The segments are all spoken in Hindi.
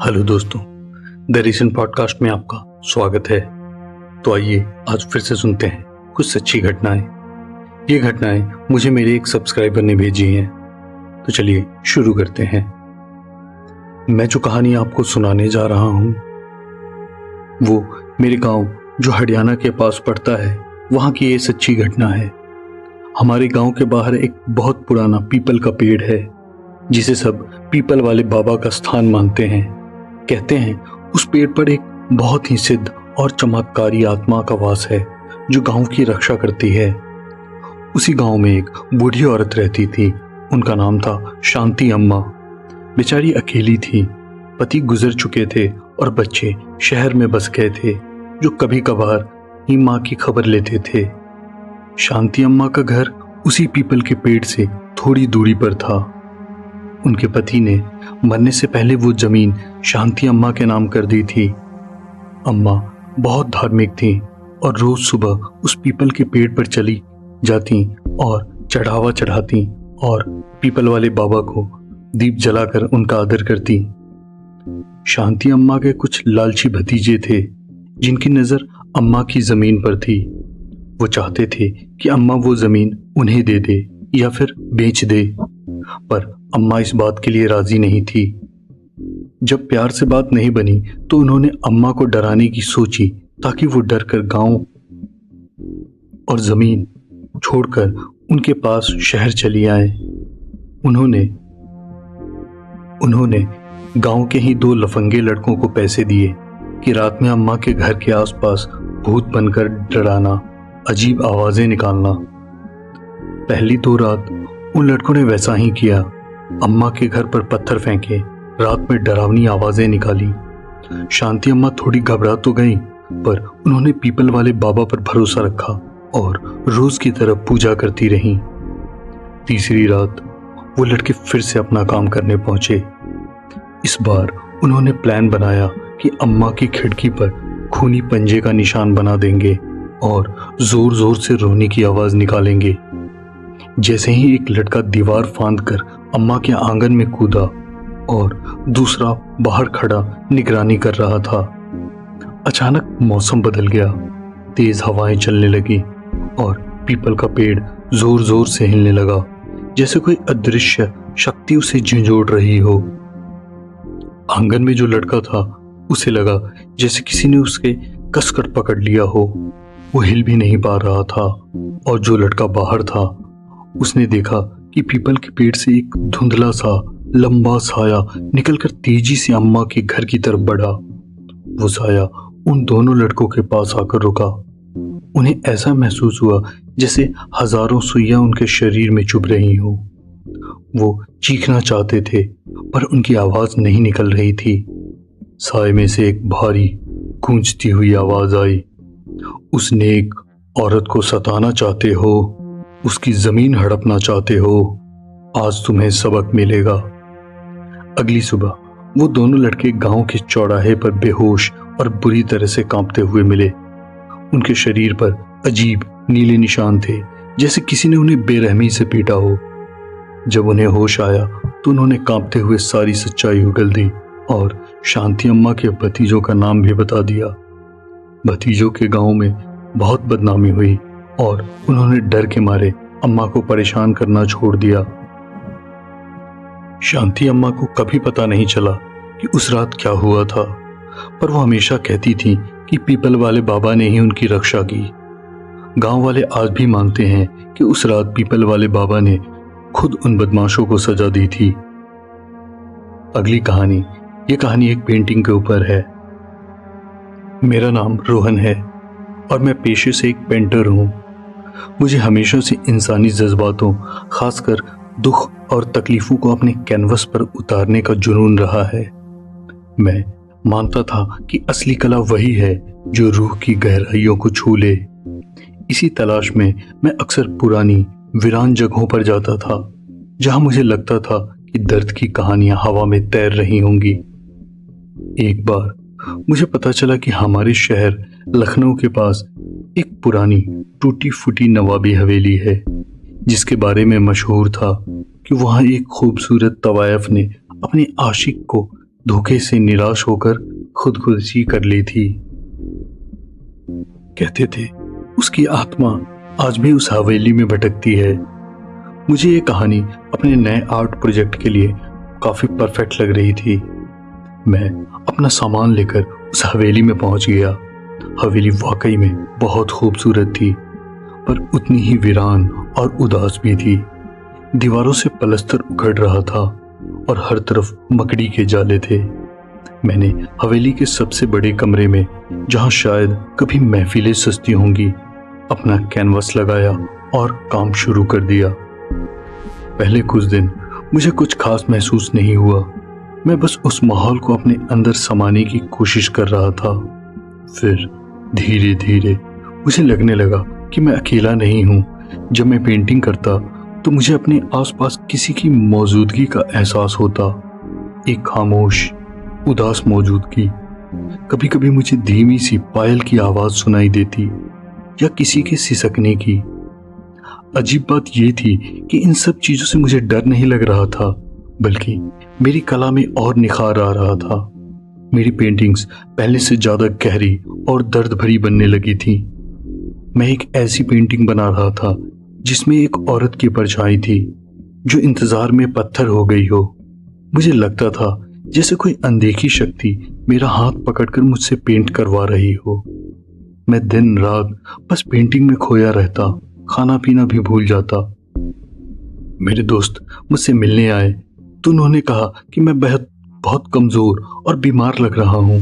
हेलो दोस्तों, द रीसेंट पॉडकास्ट में आपका स्वागत है। तो आइए आज फिर से सुनते हैं कुछ सच्ची घटनाएं। ये घटनाएं मुझे मेरे एक सब्सक्राइबर ने भेजी हैं, तो चलिए शुरू करते हैं। मैं जो कहानी आपको सुनाने जा रहा हूँ वो मेरे गांव जो हरियाणा के पास पड़ता है वहाँ की ये सच्ची घटना है। हमारे गांव के बाहर एक बहुत पुराना पीपल का पेड़ है जिसे सब पीपल वाले बाबा का स्थान मानते हैं। कहते हैं उस पेड़ पर एक बहुत ही सिद्ध और चमत्कारी आत्मा का वास है जो गांव की रक्षा करती है। उसी गांव में एक बूढ़ी औरत रहती थी। उनका नाम था शांति अम्मा। बेचारी अकेली थी, पति गुजर चुके थे और बच्चे शहर में बस गए थे जो कभी कभार ही माँ की खबर लेते थे। शांति अम्मा का घर उसी पीपल के पेड़ से थोड़ी दूरी पर था। उनके पति ने मरने से पहले वो जमीन शांति अम्मा के नाम कर दी थी। अम्मा बहुत धार्मिक थी और रोज सुबह उस पीपल के पेड़ पर चली जाती और चढ़ावा चढ़ाती और पीपल वाले बाबा को दीप जलाकर उनका आदर करती। शांति अम्मा के कुछ लालची भतीजे थे जिनकी नजर अम्मा की जमीन पर थी। वो चाहते थे कि अम्मा वो जमीन उन्हें दे दे या फिर बेच दे, पर अम्मा इस बात के लिए राजी नहीं थी। जब प्यार से बात नहीं बनी तो उन्होंने अम्मा को डराने की सोची ताकि वो डर कर गांव और जमीन छोड़कर उनके पास शहर चली आए। उन्होंने गांव के ही 2 लफंगे लड़कों को पैसे दिए कि रात में अम्मा के घर के आसपास भूत बनकर डराना, अजीब आवाजें निकालना। पहली 2 रात उन लड़कों ने वैसा ही किया। अम्मा के घर पर पत्थर फेंके, रात में डरावनी आवाजें निकाली। शांति अम्मा थोड़ी घबरा तो गई, पर उन्होंने पीपल वाले बाबा पर भरोसा रखा और रोज की तरह पूजा करती रहीं। तीसरी रात वो लड़के फिर से अपना काम करने पहुंचे। इस बार उन्होंने प्लान बनाया कि अम्मा की खिड़की पर खूनी पंजे का निशान बना देंगे और जोर जोर से रोने की आवाज निकालेंगे। जैसे ही एक लड़का दीवार फांद कर अम्मा के आंगन में कूदा और दूसरा बाहर खड़ा निगरानी कर रहा था, अचानक मौसम बदल गया। तेज हवाएं चलने लगी और पीपल का पेड़ जोर जोर से हिलने लगा, जैसे कोई अदृश्य शक्ति उसे झंझोड़ रही हो। आंगन में जो लड़का था उसे लगा जैसे किसी ने उसके कसकर पकड़ लिया हो। वो हिल भी नहीं पा रहा था। और जो लड़का बाहर था उसने देखा कि पीपल के पेड़ से एक धुंधला सा लंबा साया निकलकर तेजी से अम्मा के घर की तरफ बढ़ा। वो साया उन दोनों लड़कों के पास आकर रुका। उन्हें ऐसा महसूस हुआ जैसे हजारों सुइयां उनके शरीर में चुभ रही हो। वो चीखना चाहते थे पर उनकी आवाज नहीं निकल रही थी। साए में से एक भारी गूंजती हुई आवाज आई, उस नेक औरत को सताना चाहते हो, उसकी जमीन हड़पना चाहते हो, आज तुम्हें सबक मिलेगा। अगली सुबह वो दोनों लड़के गांव के चौराहे पर बेहोश और बुरी तरह से कांपते हुए मिले। उनके शरीर पर अजीब नीले निशान थे, जैसे किसी ने उन्हें बेरहमी से पीटा हो। जब उन्हें होश आया तो उन्होंने कांपते हुए सारी सच्चाई उगल दी और शांति अम्मा के भतीजों का नाम भी बता दिया। भतीजों के गांव में बहुत बदनामी हुई और उन्होंने डर के मारे अम्मा को परेशान करना छोड़ दिया। शांति अम्मा को कभी पता नहीं चला कि उस रात क्या हुआ था, पर वो हमेशा कहती थी कि पीपल वाले बाबा ने ही उनकी रक्षा की। गांव वाले आज भी मानते हैं कि उस रात पीपल वाले बाबा ने खुद उन बदमाशों को सजा दी थी। अगली कहानी, ये कहानी एक पेंटिंग के ऊपर है। मेरा नाम रोहन है और मैं पेशे से एक पेंटर हूँ। मुझे हमेशा से इंसानी जज्बातों, खासकर दुख और तकलीफों को अपने कैनवस पर उतारने का जुनून रहा है। मैं मानता था कि असली कला वही है जो रूह की गहराइयों को छू ले। इसी तलाश में मैं अक्सर पुरानी वीरान जगहों पर जाता था जहां मुझे लगता था कि दर्द की कहानियां हवा में तैर रही होंगी। एक बार मुझे पता चला कि हमारे शहर लखनऊ के पास एक पुरानी टूटी फूटी नवाबी हवेली है जिसके बारे में मशहूर था कि वहां एक खूबसूरत तवायफ ने अपने आशिक को धोखे से निराश होकर खुदकुशी कर ली थी। कहते थे उसकी आत्मा आज भी उस हवेली में भटकती है। मुझे ये कहानी अपने नए आर्ट प्रोजेक्ट के लिए काफी परफेक्ट लग रही थी। मैं अपना सामान लेकर उस हवेली में पहुंच गया। हवेली वाकई में बहुत खूबसूरत थी, पर उतनी ही वीरान और उदास भी थी। दीवारों से पलस्तर उखड़ रहा था और हर तरफ मकड़ी के जाले थे। मैंने हवेली के सबसे बड़े कमरे में, जहां शायद कभी महफिलें सजती होंगी, अपना कैनवास लगाया और काम शुरू कर दिया। पहले कुछ दिन मुझे कुछ खास महसूस नहीं हुआ। मैं बस उस माहौल को अपने अंदर समाने की कोशिश कर रहा था। फिर धीरे धीरे मुझे लगने लगा कि मैं अकेला नहीं हूँ। जब मैं पेंटिंग करता तो मुझे अपने आसपास किसी की मौजूदगी का एहसास होता, एक खामोश उदास मौजूदगी। कभी कभी मुझे धीमी सी पायल की आवाज सुनाई देती या किसी के सिसकने की। अजीब बात यह थी कि इन सब चीजों से मुझे डर नहीं लग रहा था, बल्कि मेरी कला में और निखार आ रहा था। मेरी पेंटिंग्स पहले से ज्यादा गहरी और दर्द भरी बनने लगी थी। मैं एक ऐसी पेंटिंग बना रहा था जिसमें एक औरत की परछाई थी जो इंतजार में पत्थर हो गई हो। मुझे लगता था जैसे कोई अनदेखी शक्ति मेरा हाथ पकड़कर मुझसे पेंट करवा रही हो। मैं दिन रात बस पेंटिंग में खोया रहता, खाना पीना भी भूल जाता। मेरे दोस्त मुझसे मिलने आए तो उन्होंने कहा कि मैं बहुत कमजोर और बीमार लग रहा हूं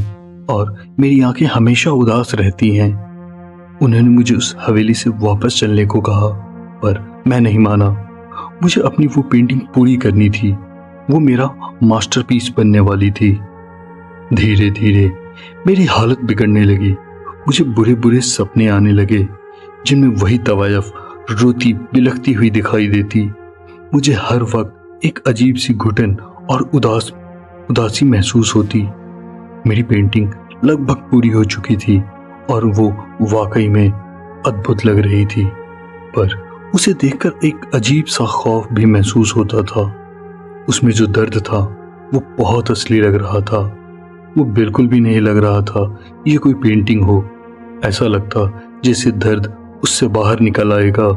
और मेरी आंखें हमेशा उदास रहती हैं। उन्होंने मुझे उस हवेली से वापस चलने को कहा, पर मैं नहीं माना। मुझे अपनी वो पेंटिंग पूरी करनी थी। वो मेरा मास्टरपीस बनने वाली थी। धीरे धीरे मेरी हालत बिगड़ने लगी। मुझे बुरे बुरे सपने आने लगे जिनमें वही तवायफ रोती बिलखती हुई दिखाई देती। मुझे हर वक्त एक अजीब सी घुटन और उदासी महसूस होती। मेरी पेंटिंग लगभग पूरी हो चुकी थी और वो वाकई में अद्भुत लग रही थी, पर उसे देखकर एक अजीब सा खौफ भी महसूस होता था। उसमें जो दर्द था वो बहुत असली लग रहा था। वो बिल्कुल भी नहीं लग रहा था ये कोई पेंटिंग हो। ऐसा लगता जैसे दर्द उससे बाहर निकल आएगा।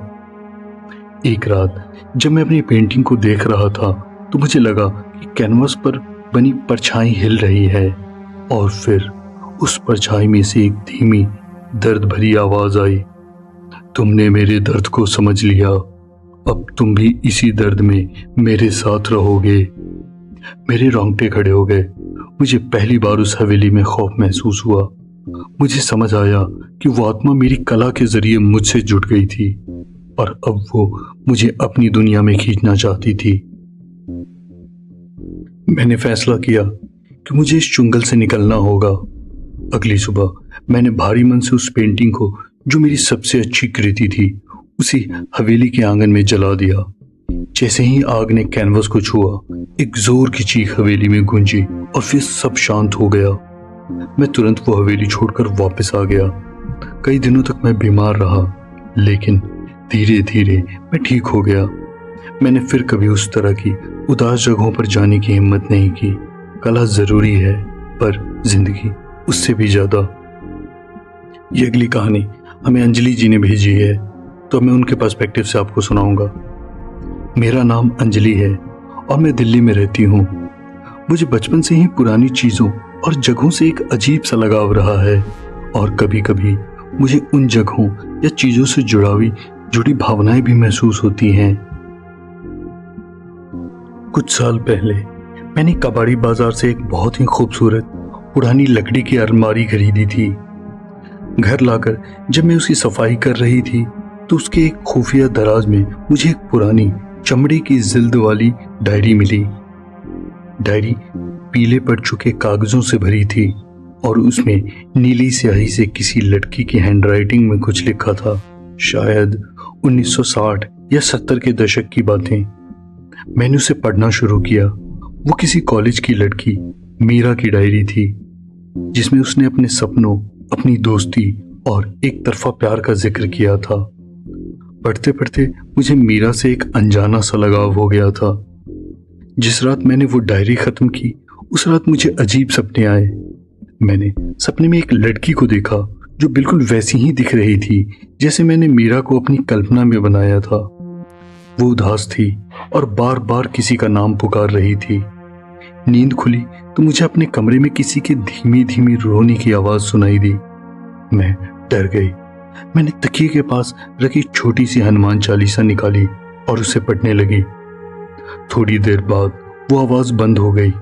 एक रात जब मैं अपनी पेंटिंग को देख रहा था तो मुझे लगा कि कैनवास पर बनी परछाई हिल रही है, और फिर उस परछाई में से एक धीमी दर्द भरी आवाज आई, तुमने मेरे दर्द को समझ लिया, अब तुम भी इसी दर्द में मेरे साथ रहोगे। मेरे रोंगटे खड़े हो गए। मुझे पहली बार उस हवेली में खौफ महसूस हुआ। मुझे समझ आया कि वो आत्मा मेरी कला के जरिए मुझसे जुट गई थी और अब वो मुझे अपनी दुनिया में खींचना चाहती थी। मैंने फैसला किया कि मुझे इस चुंगल से निकलना होगा। अगली सुबह मैंने भारी मन से उस पेंटिंग को, जो मेरी सबसे अच्छी कृति थी, उसी हवेली के आंगन में जला दिया। जैसे ही आग ने कैनवस को छुआ, एक जोर की चीख हवेली में गूंजी और फिर सब शांत हो गया। मैं तुरंत वो हवेली छोड़कर वापस आ गया। कई दिनों तक मैं बीमार रहा, लेकिन धीरे धीरे मैं ठीक हो गया। मैंने फिर कभी उस तरह की उदास जगहों पर जाने की हिम्मत नहीं की। कला जरूरी है, पर जिंदगी उससे भी ज्यादा। ये अगली कहानी हमें अंजलि जी ने भेजी है, तो मैं उनके पर्सपेक्टिव से आपको सुनाऊंगा। मेरा नाम अंजलि है और मैं दिल्ली में रहती हूँ। मुझे बचपन से ही पुरानी चीज़ों और जगहों से एक अजीब सा लगाव रहा है, और कभी कभी मुझे उन जगहों या चीज़ों से जुड़ी भावनाएं भी महसूस होती हैं। कुछ साल पहले मैंने कबाड़ी बाजार से एक बहुत ही खूबसूरत पुरानी लकड़ी की अलमारी खरीदी थी। घर लाकर जब मैं उसकी सफाई कर रही थी तो उसके एक खुफिया दराज में मुझे एक पुरानी चमड़े की जिल्द वाली डायरी मिली। डायरी पीले पड़ चुके कागजों से भरी थी और उसमें नीली स्याही से किसी लड़की की हैंडराइटिंग में कुछ लिखा था, शायद 1960 या 70 के दशक की बातें। मैंने उसे पढ़ना शुरू किया। वो किसी कॉलेज की लड़की मीरा की डायरी थी, जिसमें उसने अपने सपनों, अपनी दोस्ती और एक तरफा प्यार का जिक्र किया था। पढ़ते पढ़ते मुझे मीरा से एक अनजाना सा लगाव हो गया था। जिस रात मैंने वो डायरी खत्म की, उस रात मुझे अजीब सपने आए। मैंने सपने में एक लड़की को देखा जो बिल्कुल वैसी ही दिख रही थी जैसे मैंने मीरा को अपनी कल्पना में बनाया था। वो उदास थी और बार बार किसी का नाम पुकार रही थी। नींद खुली तो मुझे अपने कमरे में किसी के धीमी धीमी रोने की आवाज सुनाई दी। मैं डर गई। मैंने तकिए के पास रखी छोटी सी हनुमान चालीसा निकाली और उसे पढ़ने लगी। थोड़ी देर बाद वो आवाज बंद हो गई।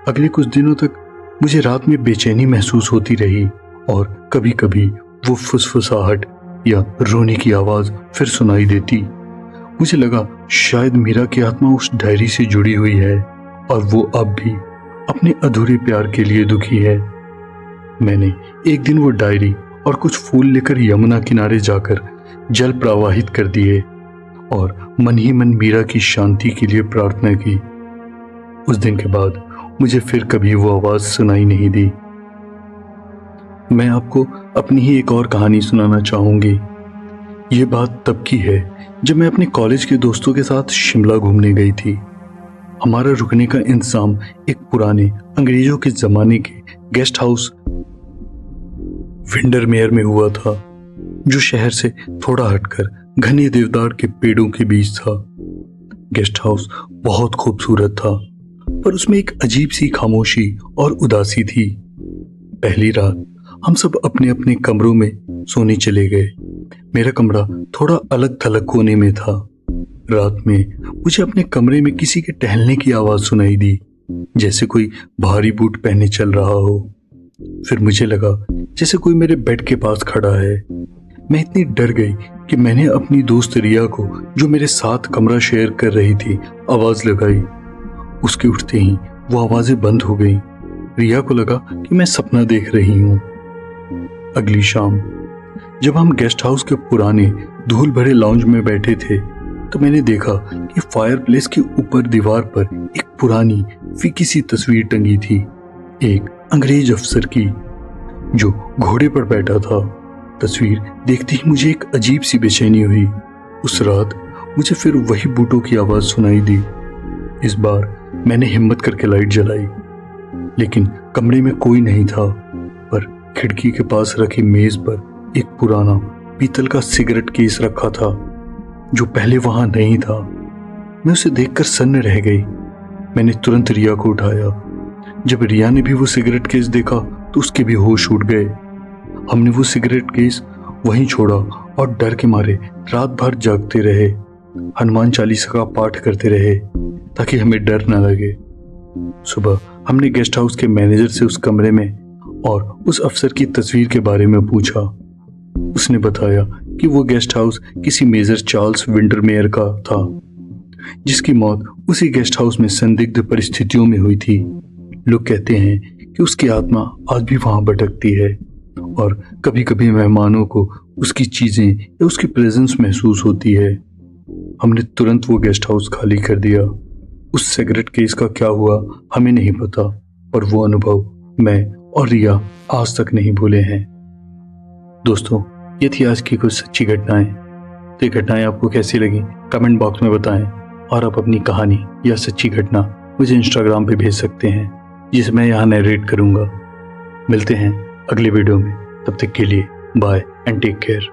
अगले कुछ दिनों तक मुझे रात में बेचैनी महसूस होती रही और कभी कभी वो फुसफुसाहट या रोने की आवाज फिर सुनाई देती। मुझे लगा शायद मीरा की आत्मा उस डायरी से जुड़ी हुई है और वो अब भी अपने अधूरे प्यार के लिए दुखी है। मैंने एक दिन वो डायरी और कुछ फूल लेकर यमुना किनारे जाकर जल प्रवाहित कर दिए और मन ही मन मीरा की शांति के लिए प्रार्थना की। उस दिन के बाद मुझे फिर कभी वो आवाज सुनाई नहीं दी। मैं आपको अपनी ही एक और कहानी सुनाना चाहूंगी। ये बात तब की है जब मैं अपने कॉलेज के दोस्तों के साथ शिमला घूमने गई थी। हमारा रुकने का इंतजाम एक पुराने अंग्रेजों के जमाने के गेस्ट हाउस विंडरमेयर में हुआ था, जो शहर से थोड़ा हटकर घने देवदार के पेड़ों के बीच था। गेस्ट हाउस बहुत खूबसूरत था, पर उसमें एक अजीब सी खामोशी और उदासी थी। पहली रात हम सब अपने अपने कमरों में सोने चले गए। मेरा कमरा थोड़ा अलग थलग कोने में था। रात में मुझे अपने कमरे में किसी के टहलने की आवाज सुनाई दी, जैसे कोई भारी बूट पहने चल रहा हो। फिर मुझे लगा जैसे कोई मेरे बेड के पास खड़ा है। मैं इतनी डर गई कि मैंने अपनी दोस्त रिया को, जो मेरे साथ कमरा शेयर कर रही थी, आवाज लगाई। उसके उठते ही वो आवाजें बंद हो गई। रिया को लगा कि मैं सपना देख रही हूँ। अगली शाम जब हम गेस्ट हाउस के पुराने धूल भरे लाउंज में बैठे थे तो मैंने देखा कि फायरप्लेस के ऊपर दीवार पर एक पुरानी फीकी सी तस्वीर टंगी थी, एक अंग्रेज अफसर की जो घोड़े पर बैठा था। तस्वीर देखते ही मुझे एक अजीब सी बेचैनी हुई। उस रात मुझे फिर वही बूटों की आवाज सुनाई दी। इस बार मैंने हिम्मत करके लाइट जलाई, लेकिन कमरे में कोई नहीं था। पर खिड़की के पास रखी मेज पर एक पुराना पीतल का सिगरेट केस रखा था, जो पहले वहां नहीं था। मैं उसे देखकर सन्न रह गई। मैंने तुरंत रिया को उठाया। जब रिया ने भी वो सिगरेट केस देखा तो उसके भी होश उड़ गए। हमने वो सिगरेट केस वहीं छोड़ा और डर के मारे रात भर जागते रहे। हनुमान चालीसा का पाठ करते रहे ताकि हमें डर न लगे। सुबह हमने गेस्ट हाउस के मैनेजर से उस कमरे में और उस अफसर की तस्वीर के बारे में पूछा। उसने बताया कि वो गेस्ट हाउस किसी मेजर चार्ल्स विंडरमेयर का था, जिसकी मौत उसी गेस्ट हाउस में संदिग्ध परिस्थितियों में हुई थी। लोग कहते हैं कि उसकी आत्मा आज भी वहां भटकती है और कभी कभी मेहमानों को उसकी चीजें या उसकी प्रेजेंस महसूस होती है। हमने तुरंत वो गेस्ट हाउस खाली कर दिया। उस सिगरेट केस का क्या हुआ हमें नहीं पता, पर वो अनुभव मैं और रिया आज तक नहीं भूले हैं। दोस्तों, ये थी आज की कुछ सच्ची घटनाएं। तो ये घटनाएं आपको कैसी लगी कमेंट बॉक्स में बताएं, और आप अपनी कहानी या सच्ची घटना मुझे इंस्टाग्राम पे भेज सकते हैं, जिसे मैं यहाँ नरेट करूँगा। मिलते हैं अगले वीडियो में, तब तक के लिए बाय एंड टेक केयर।